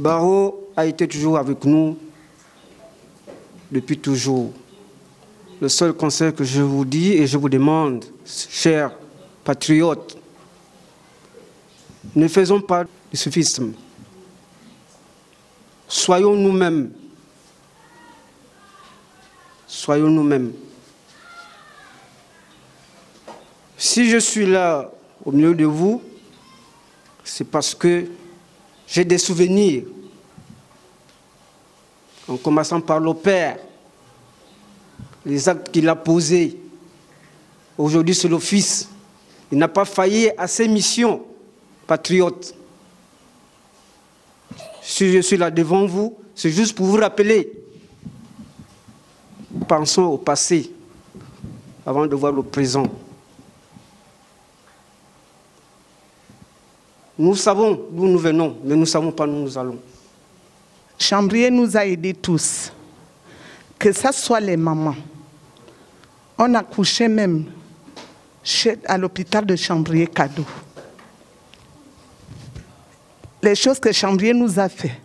Barreau a été toujours avec nous depuis toujours. Le seul conseil que je vous dis et je vous demande, chers patriotes, ne faisons pas du soufisme. Soyons nous-mêmes. Soyons nous-mêmes. Si je suis là au milieu de vous, c'est parce que j'ai des souvenirs. En commençant par le Père, les actes qu'il a posés. Aujourd'hui, c'est le Fils. Il n'a pas failli à ses missions patriotes. Si je suis là devant vous, c'est juste pour vous rappeler. Pensons au passé avant de voir le présent. Nous savons d'où nous venons, mais nous ne savons pas où nous allons. Chambrier nous a aidés tous, que ce soit les mamans. On a couché même à l'hôpital de Chambrier-Cadeau. Les choses que Chambrier nous a fait,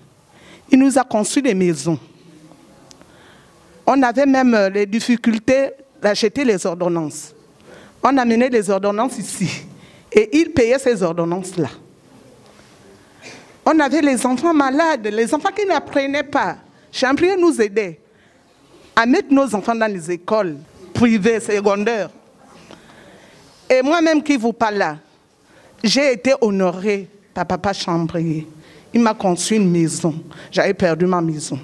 il nous a construit des maisons. On avait même les difficultés d'acheter les ordonnances. On a mené les ordonnances ici et il payait ces ordonnances-là. On avait les enfants malades, les enfants qui n'apprenaient pas. Chambrier nous aidait à mettre nos enfants dans les écoles privées, secondaires. Et moi-même qui vous parle là, j'ai été honorée par papa Chambrier. Il m'a construit une maison. J'avais perdu ma maison.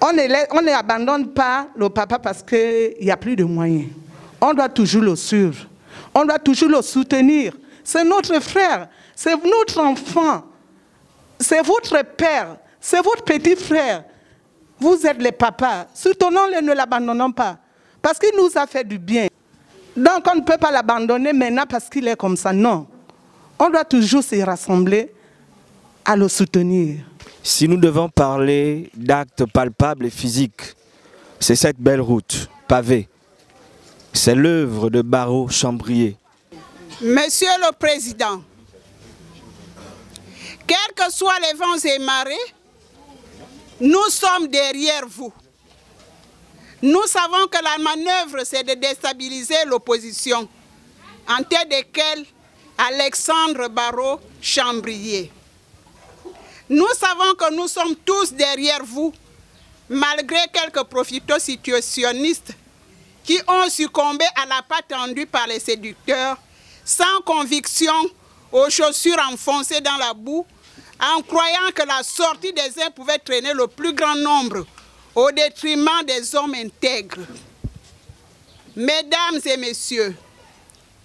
On ne abandonne pas le papa parce qu'il n'y a plus de moyens. On doit toujours le suivre. On doit toujours le soutenir. C'est notre frère, c'est notre enfant. C'est votre père, c'est votre petit frère. Vous êtes les papas. Soutenons-le, ne l'abandonnons pas. Parce qu'il nous a fait du bien. Donc on ne peut pas l'abandonner maintenant parce qu'il est comme ça. Non. On doit toujours se rassembler à le soutenir. Si nous devons parler d'actes palpables et physiques, c'est cette belle route pavée. C'est l'œuvre de Barreau Chambrier. Monsieur le Président, quels que soient les vents et marées, nous sommes derrière vous. Nous savons que la manœuvre, c'est de déstabiliser l'opposition, en tête desquelles Alexandre Barreau Chambrier. Nous savons que nous sommes tous derrière vous, malgré quelques profiteurs situationnistes qui ont succombé à la patte tendue par les séducteurs, sans conviction, aux chaussures enfoncées dans la boue, en croyant que la sortie des uns pouvait traîner le plus grand nombre au détriment des hommes intègres. Mesdames et messieurs,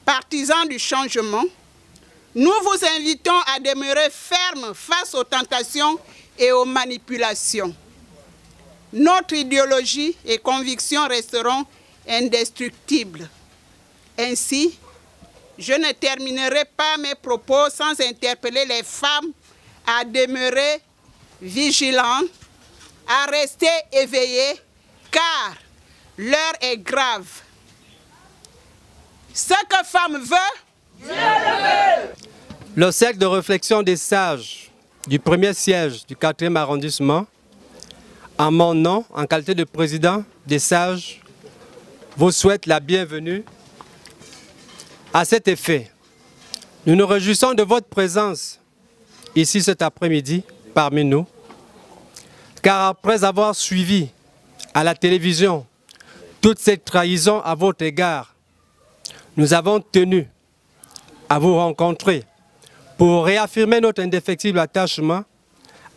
partisans du changement, nous vous invitons à demeurer fermes face aux tentations et aux manipulations. Notre idéologie et convictions resteront indestructibles. Ainsi, je ne terminerai pas mes propos sans interpeller les femmes à demeurer vigilantes, à rester éveillées, car l'heure est grave. Ce que femme veut, Dieu le veut. Le cercle de réflexion des sages du premier siège du 4e arrondissement, en mon nom, en qualité de président des sages, vous souhaite la bienvenue. À cet effet, nous nous réjouissons de votre présence ici cet après-midi parmi nous, car après avoir suivi à la télévision toute cette trahison à votre égard, nous avons tenu à vous rencontrer pour réaffirmer notre indéfectible attachement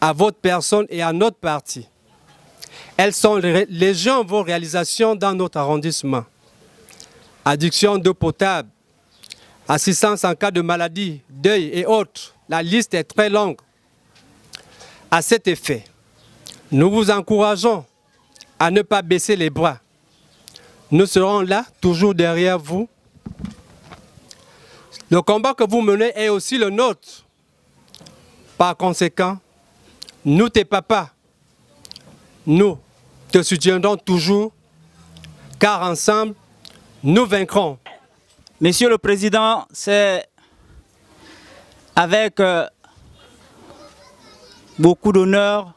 à votre personne et à notre parti. Elles sont légion vos réalisations dans notre arrondissement. Adduction d'eau potable, assistance en cas de maladie, deuil et autres. La liste est très longue. À cet effet, nous vous encourageons à ne pas baisser les bras. Nous serons là, toujours derrière vous. Le combat que vous menez est aussi le nôtre. Par conséquent, nous, tes papas, nous te soutiendrons toujours, car ensemble, nous vaincrons. Monsieur le Président, c'est avec beaucoup d'honneur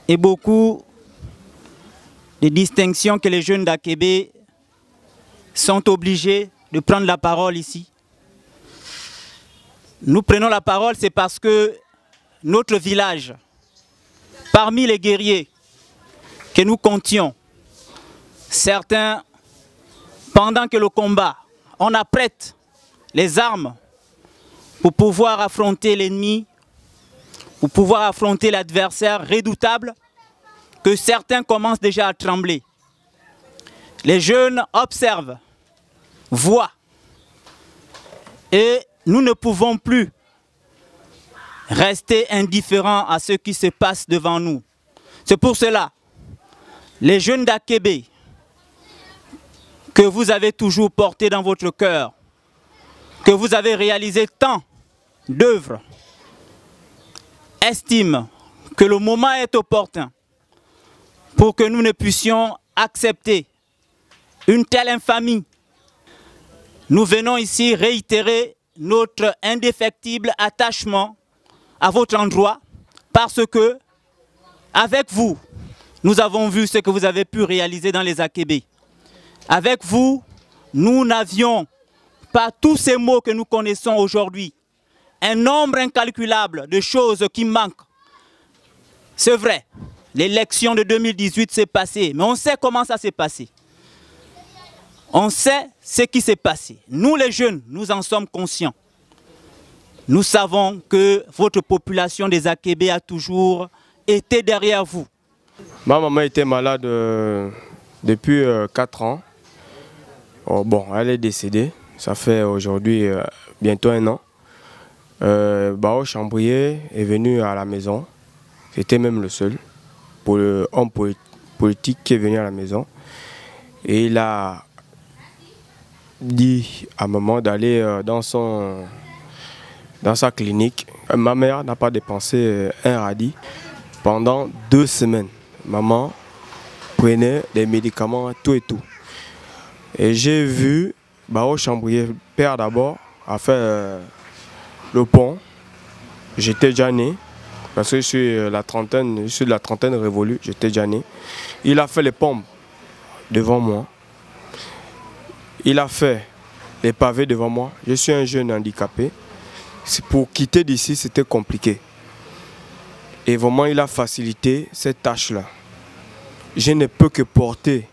et beaucoup de distinctions que les jeunes d'Akébé sont obligés de prendre la parole ici. Nous prenons la parole, c'est parce que notre village, parmi les guerriers que nous comptions, certains, pendant que le combat, on apprête les armes pour pouvoir affronter l'ennemi, pour pouvoir affronter l'adversaire redoutable, que certains commencent déjà à trembler. Les jeunes observent, voient, et nous ne pouvons plus rester indifférents à ce qui se passe devant nous. C'est pour cela, les jeunes d'Akébé, que vous avez toujours porté dans votre cœur, que vous avez réalisé tant d'œuvres, estiment que le moment est opportun pour que nous ne puissions accepter une telle infamie. Nous venons ici réitérer notre indéfectible attachement à votre endroit parce que, avec vous, nous avons vu ce que vous avez pu réaliser dans les Akébé. Avec vous, nous n'avions pas tous ces mots que nous connaissons aujourd'hui. Un nombre incalculable de choses qui manquent. C'est vrai, l'élection de 2018 s'est passée, mais on sait comment ça s'est passé. On sait ce qui s'est passé. Nous les jeunes, nous en sommes conscients. Nous savons que votre population des Akébé a toujours été derrière vous. Ma maman était malade depuis 4 ans. Oh, bon, elle est décédée. Ça fait aujourd'hui bientôt 1 an. Barreau Chambrier est venu à la maison. C'était même le seul pour le homme politique qui est venu à la maison. Et il a dit à maman d'aller dans sa clinique. Ma mère n'a pas dépensé un radis pendant 2 semaines. Maman prenait des médicaments, tout et tout. Et j'ai vu Barreau Chambrier, père d'abord, a fait le pont. J'étais déjà né, parce que je suis de la trentaine révolue, j'étais déjà né. Il a fait les pompes devant moi. Il a fait les pavés devant moi. Je suis un jeune handicapé. Pour quitter d'ici, c'était compliqué. Et vraiment, il a facilité cette tâche-là. Je ne peux que porter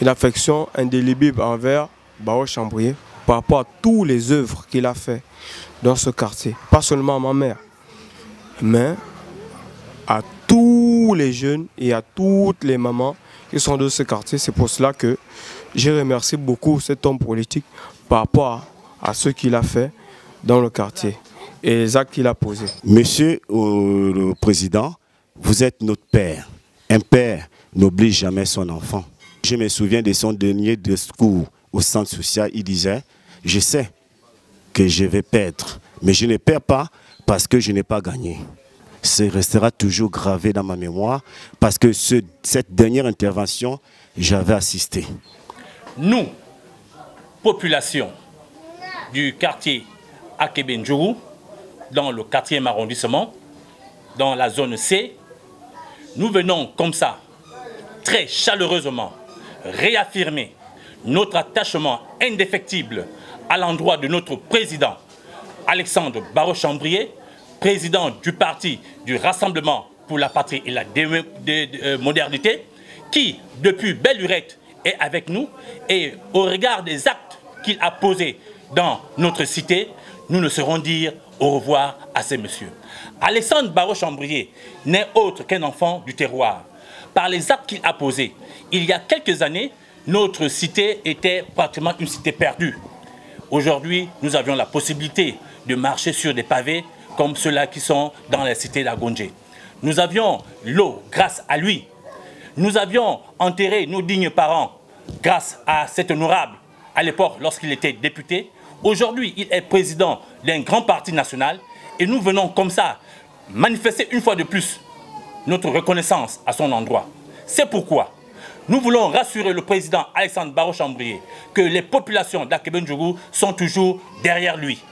une affection indélébile envers Barreau Chambrier par rapport à toutes les œuvres qu'il a fait dans ce quartier. Pas seulement à ma mère, mais à tous les jeunes et à toutes les mamans qui sont de ce quartier. C'est pour cela que je remercie beaucoup cet homme politique par rapport à ce qu'il a fait dans le quartier et les actes qu'il a posés. Monsieur le Président, vous êtes notre père. Un père n'oblige jamais son enfant. Je me souviens de son dernier discours au centre social. Il disait, je sais que je vais perdre, mais je ne perds pas parce que je n'ai pas gagné. Ça restera toujours gravé dans ma mémoire parce que cette dernière intervention, j'avais assisté. Nous, population du quartier Akébé Ndjougou, dans le 4e arrondissement, dans la zone C, nous venons comme ça, très chaleureusement, réaffirmer notre attachement indéfectible à l'endroit de notre président, Alexandre Barreau Chambrier, président du parti du Rassemblement pour la patrie et la modernité, qui, depuis belle lurette, est avec nous et au regard des actes qu'il a posés dans notre cité, nous ne saurons dire au revoir à ces messieurs. Alexandre Barreau Chambrier n'est autre qu'un enfant du terroir. Par les actes qu'il a posés, il y a quelques années, notre cité était pratiquement une cité perdue. Aujourd'hui, nous avions la possibilité de marcher sur des pavés comme ceux-là qui sont dans la cité d'Agondjé. Nous avions l'eau grâce à lui. Nous avions enterré nos dignes parents grâce à cet honorable à l'époque lorsqu'il était député. Aujourd'hui, il est président d'un grand parti national et nous venons comme ça manifester une fois de plus notre reconnaissance à son endroit. C'est pourquoi nous voulons rassurer le président Alexandre Barreau Chambrier que les populations d'Akébé Ndjougou sont toujours derrière lui.